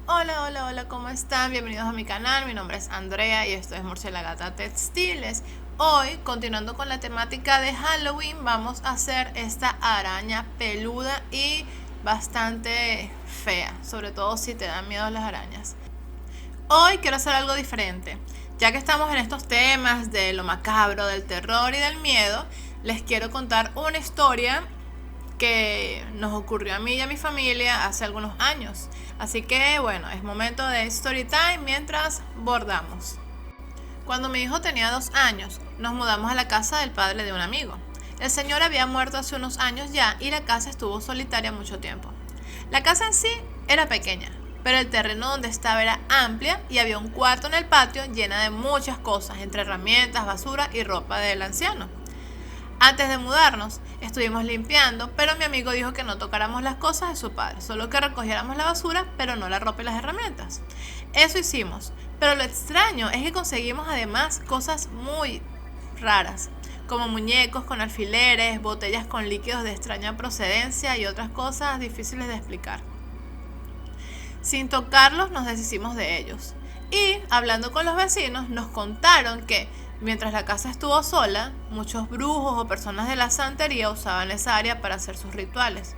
Hola, hola, hola, ¿cómo están? Bienvenidos a mi canal, mi nombre es Andrea y esto es Murciélagata Textiles. Hoy, continuando con la temática de Halloween, vamos a hacer esta araña peluda y bastante fea, sobre todo si te dan miedo las arañas. Hoy quiero hacer algo diferente, ya que estamos en estos temas de lo macabro, del terror y del miedo, les quiero contar una historia que nos ocurrió a mí y a mi familia hace algunos años. Así que bueno, es momento de story time mientras bordamos. Cuando mi hijo tenía 2 años, nos mudamos a la casa del padre de un amigo. El señor había muerto hace unos años ya y la casa estuvo solitaria mucho tiempo. La casa en sí era pequeña, pero el terreno donde estaba era amplia y había un cuarto en el patio llena de muchas cosas, entre herramientas, basura y ropa del anciano. Antes de mudarnos, estuvimos limpiando, pero mi amigo dijo que no tocáramos las cosas de su padre, solo que recogiéramos la basura, pero no la ropa y las herramientas. Eso hicimos, pero lo extraño es que conseguimos además cosas muy raras, como muñecos con alfileres, botellas con líquidos de extraña procedencia y otras cosas difíciles de explicar. Sin tocarlos nos deshicimos de ellos. Y hablando con los vecinos nos contaron que mientras la casa estuvo sola, muchos brujos o personas de la santería usaban esa área para hacer sus rituales.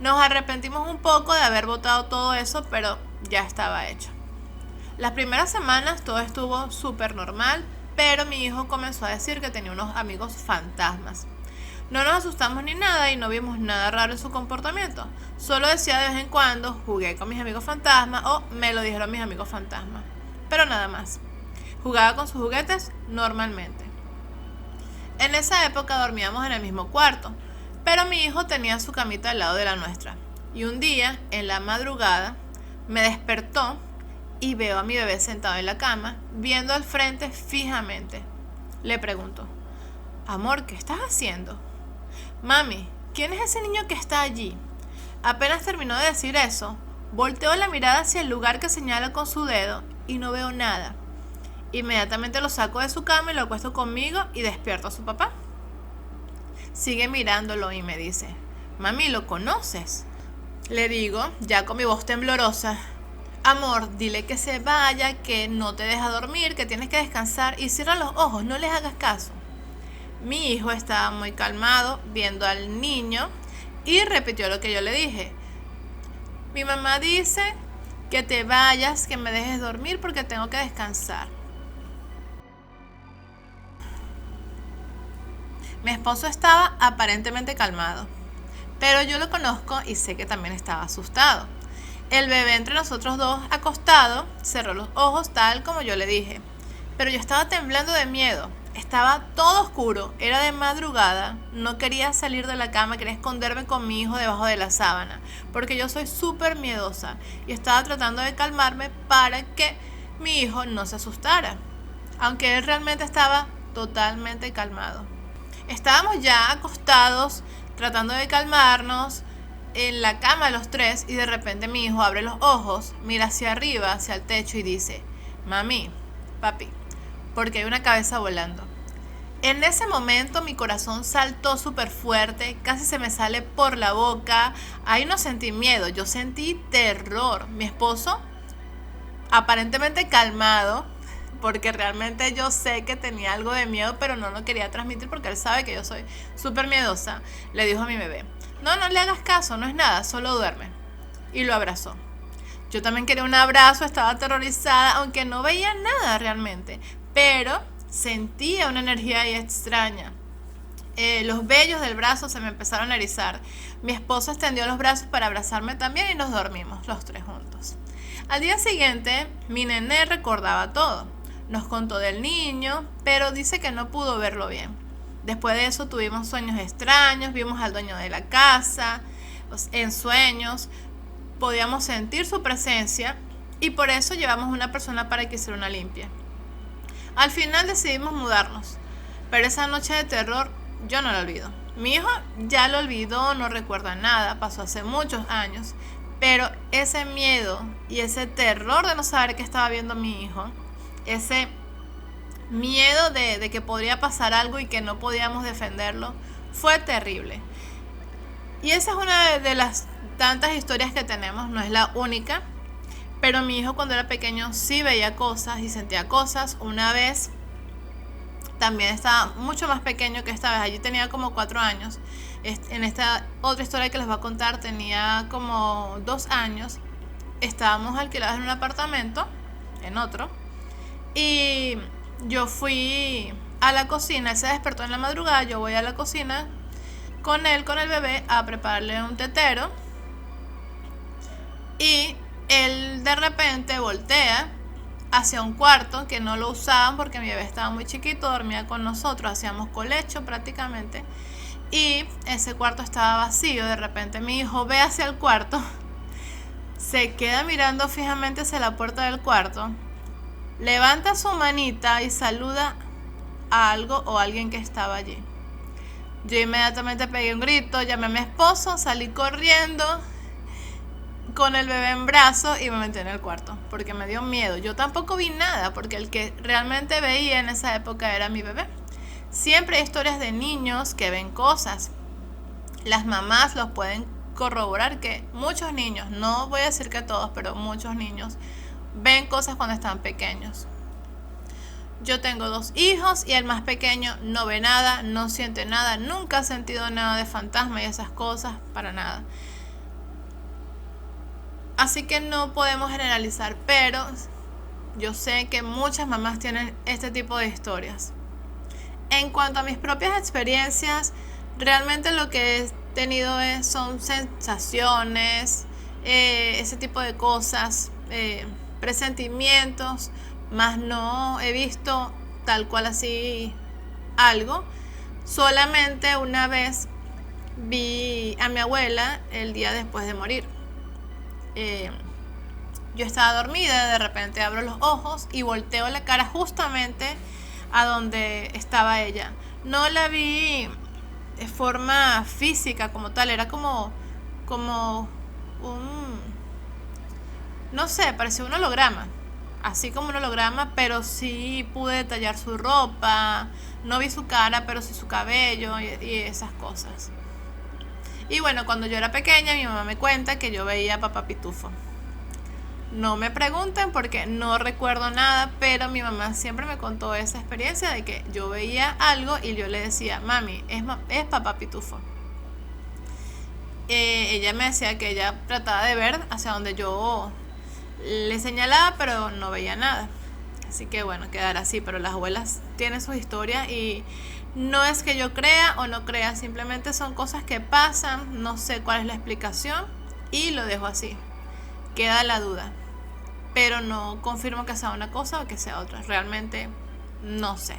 Nos arrepentimos un poco de haber botado todo eso, pero ya estaba hecho. Las primeras semanas todo estuvo súper normal, pero mi hijo comenzó a decir que tenía unos amigos fantasmas. No nos asustamos ni nada y no vimos nada raro en su comportamiento. Solo decía de vez en cuando, jugué con mis amigos fantasmas o me lo dijeron mis amigos fantasmas. Pero nada más. Jugaba con sus juguetes normalmente. En esa época dormíamos en el mismo cuarto, pero mi hijo tenía su camita al lado de la nuestra. Y un día, en la madrugada, me despertó y veo a mi bebé sentado en la cama, viendo al frente fijamente. Le pregunto, amor, ¿qué estás haciendo? Mami, ¿quién es ese niño que está allí? Apenas terminó de decir eso, volteo la mirada hacia el lugar que señala con su dedo y no veo nada. Inmediatamente lo saco de su cama y lo acuesto conmigo y despierto a su papá. Sigue mirándolo y me dice, mami, ¿lo conoces? Le digo, ya con mi voz temblorosa, amor, dile que se vaya, que no te deja dormir, que tienes que descansar y cierra los ojos, no les hagas caso. Mi hijo estaba muy calmado viendo al niño y repitió lo que yo le dije. Mi mamá dice que te vayas, que me dejes dormir porque tengo que descansar. Mi esposo estaba aparentemente calmado, pero yo lo conozco y sé que también estaba asustado. El bebé entre nosotros dos, acostado, cerró los ojos tal como yo le dije, pero yo estaba temblando de miedo. Estaba todo oscuro, era de madrugada, no quería salir de la cama, quería esconderme con mi hijo debajo de la sábana, porque yo soy súper miedosa y estaba tratando de calmarme para que mi hijo no se asustara, aunque él realmente estaba totalmente calmado. Estábamos ya acostados, tratando de calmarnos, en la cama los tres y de repente mi hijo abre los ojos, mira hacia arriba, hacia el techo y dice, mami, papi, porque hay una cabeza volando. En ese momento mi corazón saltó súper fuerte, casi se me sale por la boca. Ahí no sentí miedo, yo sentí terror. Mi esposo, aparentemente calmado, porque realmente yo sé que tenía algo de miedo, pero no lo quería transmitir porque él sabe que yo soy súper miedosa, le dijo a mi bebé, no, no le hagas caso, no es nada, solo duerme. Y lo abrazó. Yo también quería un abrazo, estaba aterrorizada, aunque no veía nada realmente, pero sentía una energía ahí extraña. Los vellos del brazo se me empezaron a erizar. Mi esposo extendió los brazos para abrazarme también y nos dormimos los tres juntos. Al día siguiente, mi nené recordaba todo. Nos contó del niño, pero dice que no pudo verlo bien. Después de eso tuvimos sueños extraños, vimos al dueño de la casa, en sueños, podíamos sentir su presencia y por eso llevamos una persona para que hiciera una limpia. Al final decidimos mudarnos, pero esa noche de terror yo no la olvido. Mi hijo ya lo olvidó, no recuerda nada, pasó hace muchos años, pero ese miedo y ese terror de no saber qué estaba viendo mi hijo, ese miedo de que podría pasar algo y que no podíamos defenderlo, fue terrible. Y esa es una de las tantas historias que tenemos, no es la única, Pero mi hijo cuando era pequeño sí veía cosas y sentía cosas. Una vez también estaba mucho más pequeño que esta vez, allí tenía como 4 años. En esta otra historia que les voy a contar tenía como 2 años. Estábamos alquilados en un apartamento, en otro, y yo fui a la cocina. Él se despertó en la madrugada, yo voy a la cocina con él, con el bebé, a prepararle un tetero, y él de repente voltea hacia un cuarto que no lo usaban porque mi bebé estaba muy chiquito, dormía con nosotros, hacíamos colecho prácticamente, y ese cuarto estaba vacío. De repente mi hijo ve hacia el cuarto, se queda mirando fijamente hacia la puerta del cuarto, levanta su manita y saluda a algo o a alguien que estaba allí. Yo inmediatamente pegué un grito, llamé a mi esposo, salí corriendo con el bebé en brazos y me metí en el cuarto porque me dio miedo. Yo tampoco vi nada porque el que realmente veía en esa época era mi bebé. Siempre hay historias de niños que ven cosas. Las mamás los pueden corroborar, que muchos niños, no voy a decir que todos, pero muchos niños ven cosas cuando están pequeños. Yo tengo 2 hijos y el más pequeño no ve nada, no siente nada, nunca ha sentido nada de fantasma y esas cosas, para nada. Así que no podemos generalizar, pero yo sé que muchas mamás tienen este tipo de historias. En cuanto a mis propias experiencias, realmente lo que he tenido son sensaciones, ese tipo de cosas, presentimientos, más no he visto tal cual así algo. Solamente una vez vi a mi abuela el día después de morir. Yo estaba dormida, de repente abro los ojos y volteo la cara justamente a donde estaba ella. No la vi de forma física como tal, era como un, no sé, parecía un holograma, así como un holograma, pero sí pude detallar su ropa. No vi su cara, pero sí su cabello y esas cosas. Y bueno, cuando yo era pequeña, mi mamá me cuenta que yo veía a Papá Pitufo. No me pregunten porque no recuerdo nada, pero mi mamá siempre me contó esa experiencia de que yo veía algo y yo le decía, mami, es Papá Pitufo. Ella me decía que ella trataba de ver hacia donde yo le señalaba, pero no veía nada. Así que bueno, quedará así, pero las abuelas tienen sus historias y no es que yo crea o no crea, simplemente son cosas que pasan, no sé cuál es la explicación y lo dejo así. Queda la duda, pero no confirmo que sea una cosa o que sea otra, realmente no sé.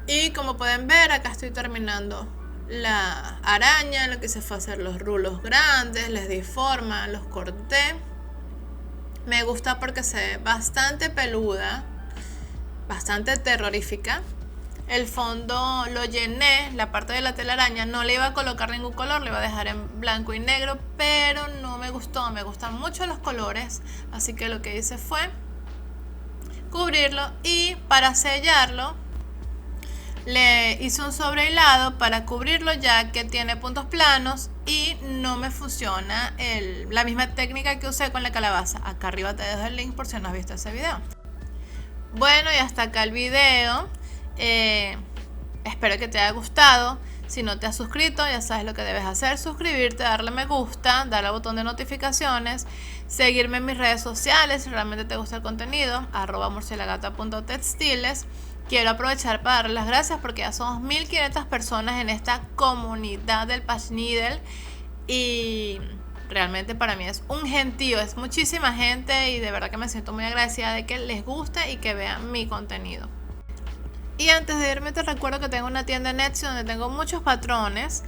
Y como pueden ver, acá estoy terminando la araña. Lo que se fue a hacer los rulos grandes, les di forma, los corté. Me gusta porque se ve bastante peluda, bastante terrorífica. El fondo lo llené, la parte de la telaraña no le iba a colocar ningún color, le iba a dejar en blanco y negro, pero no me gustó, me gustan mucho los colores, así que lo que hice fue cubrirlo y para sellarlo le hice un sobrehilado para cubrirlo, ya que tiene puntos planos y no me funciona la misma técnica que usé con la calabaza. Acá arriba te dejo el link por si no has visto ese video. Bueno, y hasta acá el video. Espero que te haya gustado. Si no te has suscrito, ya sabes lo que debes hacer: suscribirte, darle me gusta, darle al botón de notificaciones, seguirme en mis redes sociales si realmente te gusta el contenido, @murcielagata.textiles. Quiero aprovechar para darles las gracias porque ya somos 1500 personas en esta comunidad del Patch Needle y realmente para mí es un gentío, es muchísima gente y de verdad que me siento muy agradecida de que les guste y que vean mi contenido. Y antes de irme te recuerdo que tengo una tienda en Etsy donde tengo muchos patrones.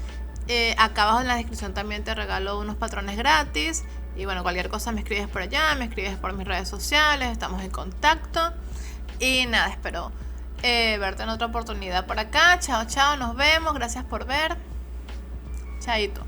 Acá abajo en la descripción también te regalo unos patrones gratis. Y bueno, cualquier cosa me escribes por allá, me escribes por mis redes sociales, estamos en contacto. Y nada, espero verte en otra oportunidad por acá. Chao, chao, nos vemos, gracias por ver. Chaito.